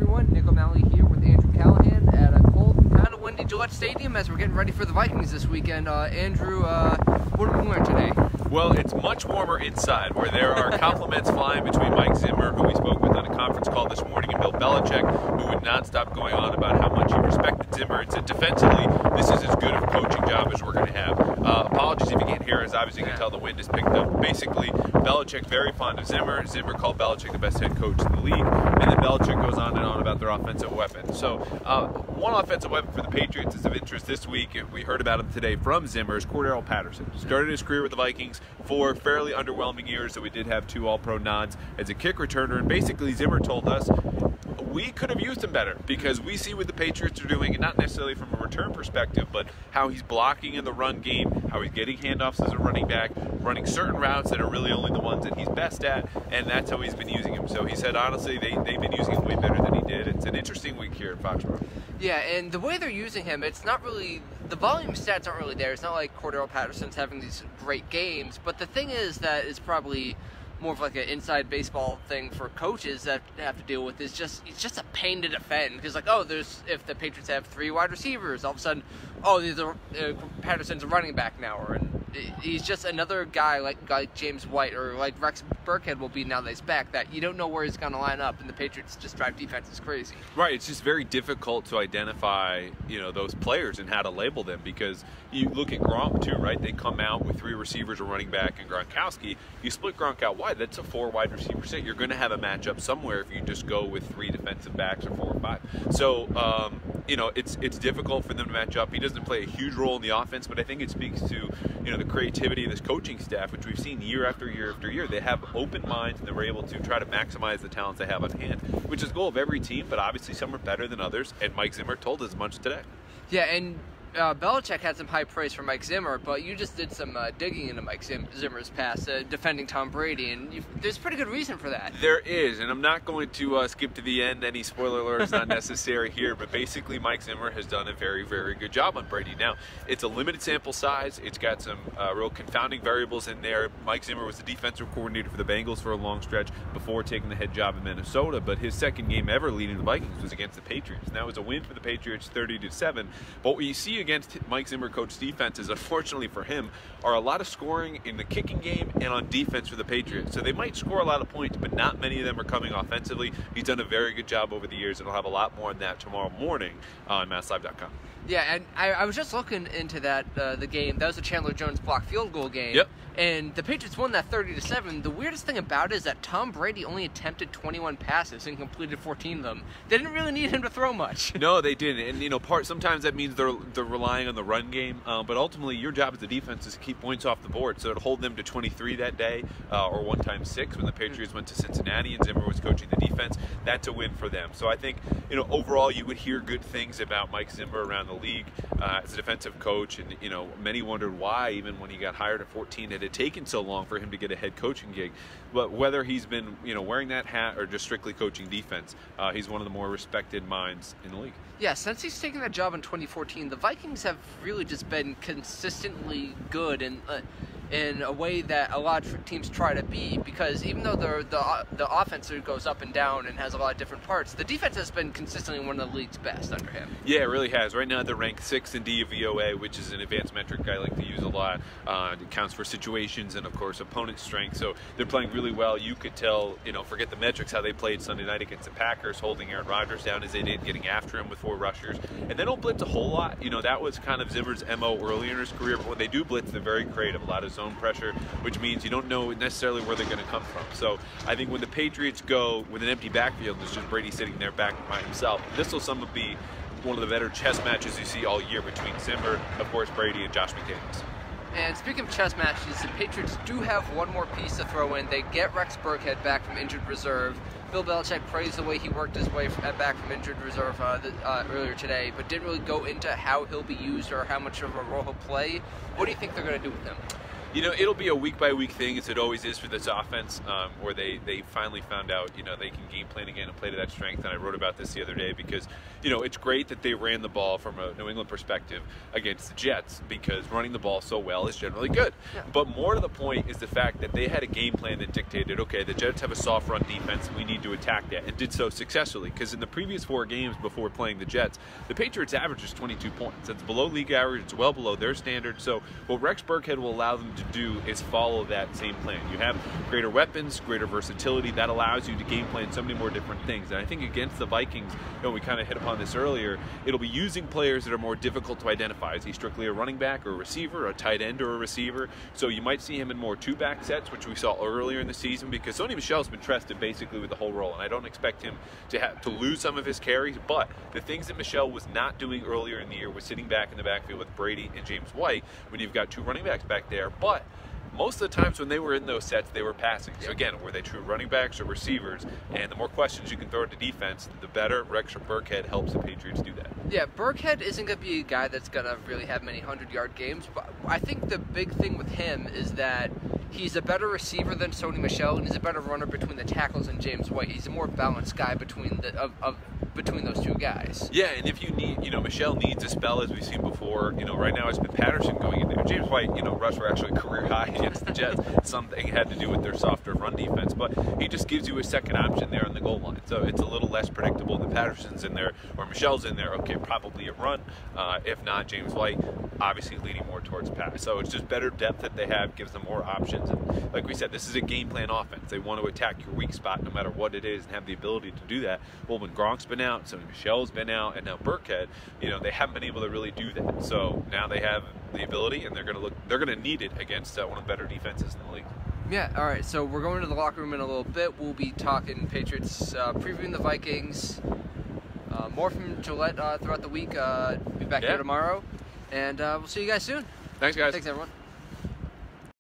everyone, Nick O'Malley here with Andrew Callahan at a cold and kind of windy Gillette Stadium as we're getting ready for the Vikings this weekend. Andrew, what are we wearing today? Well, it's much warmer inside, where there are compliments flying between Mike Zimmer, who we spoke with on a conference call this morning, and Bill Belichick, who would not stop going on about how much he respected Zimmer and said defensively, this is as good of a coaching job as we're going to have. Apologies if you can't hear us. Obviously, you can tell the wind is picked up. Basically, Belichick very fond of Zimmer. Zimmer called Belichick the best head coach in the league, and then Belichick goes on and on about their offensive weapon. So, one offensive weapon for the Patriots is of interest this week, and we heard about him today from Zimmer, is Cordarrelle Patterson. Started his career with the Vikings for fairly underwhelming years, so we did have 2 All-Pro nods as a kick returner, and basically Zimmer told us we could have used him better because we see what the Patriots are doing, and not necessarily from a return perspective, but how he's blocking in the run game, how he's getting handoffs as a running back, running certain routes that are really only the ones that he's best at, and that's how he's been using him. So he said, honestly, they've been using him way better than he did. It's an interesting week here in Foxborough. Yeah, and the way they're using him, it's not really, the volume stats aren't really there. It's not like Cordarrelle Patterson's having these great games, but the thing is that it's probably more of like an inside baseball thing for coaches that have to deal with. It's just a pain to defend because, like, oh, if the Patriots have 3 wide receivers, all of a sudden, oh, Patterson's a running back now, and he's just another guy like James White or like Rex Burkhead will be now that he's back, that you don't know where he's going to line up, and the Patriots just drive defenses crazy. Right, it's just very difficult to identify, those players and how to label them, because you look at Gronk too, right? They come out with 3 receivers, a running back, and Gronkowski. You split Gronk out wide, that's a 4 wide receiver set. You're going to have a matchup somewhere if you just go with 3 defensive backs or 4 or 5. So, it's difficult for them to match up. He doesn't play a huge role in the offense, but I think it speaks to, the creativity of this coaching staff, which we've seen year after year after year. They have open minds, and they're able to try to maximize the talents they have on hand, which is the goal of every team, but obviously some are better than others, and Mike Zimmer told us as much today. Yeah, and Belichick had some high praise for Mike Zimmer, but you just did some digging into Mike Zimmer's past, defending Tom Brady, and there's pretty good reason for that. There is, and I'm not going to skip to the end. Any spoiler alert is not necessary here, but basically Mike Zimmer has done a very, very good job on Brady. Now, it's a limited sample size. It's got some real confounding variables in there. Mike Zimmer was the defensive coordinator for the Bengals for a long stretch before taking the head job in Minnesota, but his second game ever leading the Vikings was against the Patriots. And that was a win for the Patriots, 30-7. But what you see against Mike Zimmer coach defenses, unfortunately for him, are a lot of scoring in the kicking game and on defense for the Patriots. So they might score a lot of points, but not many of them are coming offensively. He's done a very good job over the years, and we'll have a lot more on that tomorrow morning on MassLive.com. Yeah, and I was just looking into that, the game. That was the Chandler Jones blocked field goal game. Yep. And the Patriots won that 30-7. The weirdest thing about it is that Tom Brady only attempted 21 passes and completed 14 of them. They didn't really need him to throw much. No, they didn't. And, sometimes that means they're relying on the run game. But ultimately, your job as a defense is to keep points off the board. So to hold them to 23 that day, or 1 times 6 when the Patriots went to Cincinnati and Zimmer was coaching the defense, that's a win for them. So I think, overall, you would hear good things about Mike Zimmer around the league as a defensive coach. And, many wondered why, even when he got hired at 14, it had taken so long for him to get a head coaching gig. But whether he's been, wearing that hat or just strictly coaching defense, he's one of the more respected minds in the league. Yeah, since he's taken that job in 2014, the Vikings have really just been consistently good in a way that a lot of teams try to be, because even though the offense goes up and down and has a lot of different parts, the defense has been consistently one of the league's best under him. Yeah, it really has. Right now they're ranked 6th in DVOA, which is an advanced metric I like to use a lot. It counts for situations and, of course, opponent strength. So they're playing really well. You could tell, forget the metrics, how they played Sunday night against the Packers, holding Aaron Rodgers down as they did, getting after him with 4 rushers. And they don't blitz a whole lot. That was kind of Zimmer's MO earlier in his career, but when they do blitz, they're very creative. A lot of zone pressure, which means you don't know necessarily where they're going to come from. So I think when the Patriots go with an empty backfield, and it's just Brady sitting there back by himself, this will be one of the better chess matches you see all year between Zimmer, of course, Brady, and Josh McDaniels. And speaking of chess matches, the Patriots do have one more piece to throw in. They get Rex Burkhead back from injured reserve. Bill Belichick praised the way he worked his way back from injured reserve earlier today, but didn't really go into how he'll be used or how much of a role he'll play. What do you think they're going to do with him? You know, it'll be a week-by-week thing, as it always is for this offense, where they finally found out, you know, they can game plan again and play to that strength. And I wrote about this the other day because, you know, it's great that they ran the ball from a New England perspective against the Jets, because running the ball so well is generally good. Yeah. But more to the point is the fact that they had a game plan that dictated, okay, the Jets have a soft run defense, and we need to attack that, and did so successfully. Because in the previous 4 games before playing the Jets, the Patriots average is 22 points. It's below league average. It's well below their standard. So what Rex Burkhead will allow them to do is follow that same plan. You have greater weapons, greater versatility. That allows you to game plan so many more different things. And I think against the Vikings, you know, we kind of hit upon this earlier, it'll be using players that are more difficult to identify. Is he strictly a running back or a receiver, a tight end or a receiver? So you might see him in more 2-back sets, which we saw earlier in the season, because Sony Michel's been trusted basically with the whole role. And I don't expect him to have to lose some of his carries, but the things that Michel was not doing earlier in the year was sitting back in the backfield with Brady and James White when you've got 2 running backs back there. But most of the times when they were in those sets, they were passing. So again, were they true running backs or receivers? And the more questions you can throw at the defense, the better. Rex Burkhead helps the Patriots do that. Yeah, Burkhead isn't going to be a guy that's going to really have many 100-yard games, but I think the big thing with him is that he's a better receiver than Sony Michel, and he's a better runner between the tackles and James White. He's a more balanced guy between those 2 guys. Yeah, and if you need, you know, Michel needs a spell, as we've seen before. You know, right now it's been Patterson going in there. James White, you know, rush were actually career high against the Jets. Something had to do with their softer run defense, but he just gives you a second option there on the goal line. So it's a little less predictable than Patterson's in there or Michel's in there. Okay, probably a run. If not, James White obviously leaning more towards pass. So it's just better depth that they have, gives them more options. And like we said, this is a game plan offense. They want to attack your weak spot no matter what it is and have the ability to do that. Well, when Gronk's been out, Sony Michel's been out, and now Burkhead, you know, they haven't been able to really do that. So now they have the ability, and they're going to need it against one of the better defenses in the league. Yeah, all right, so we're going to the locker room in a little bit. We'll be talking Patriots, previewing the Vikings, more from Gillette throughout the week. Be back here tomorrow, and we'll see you guys soon. Thanks, guys. Thanks, everyone.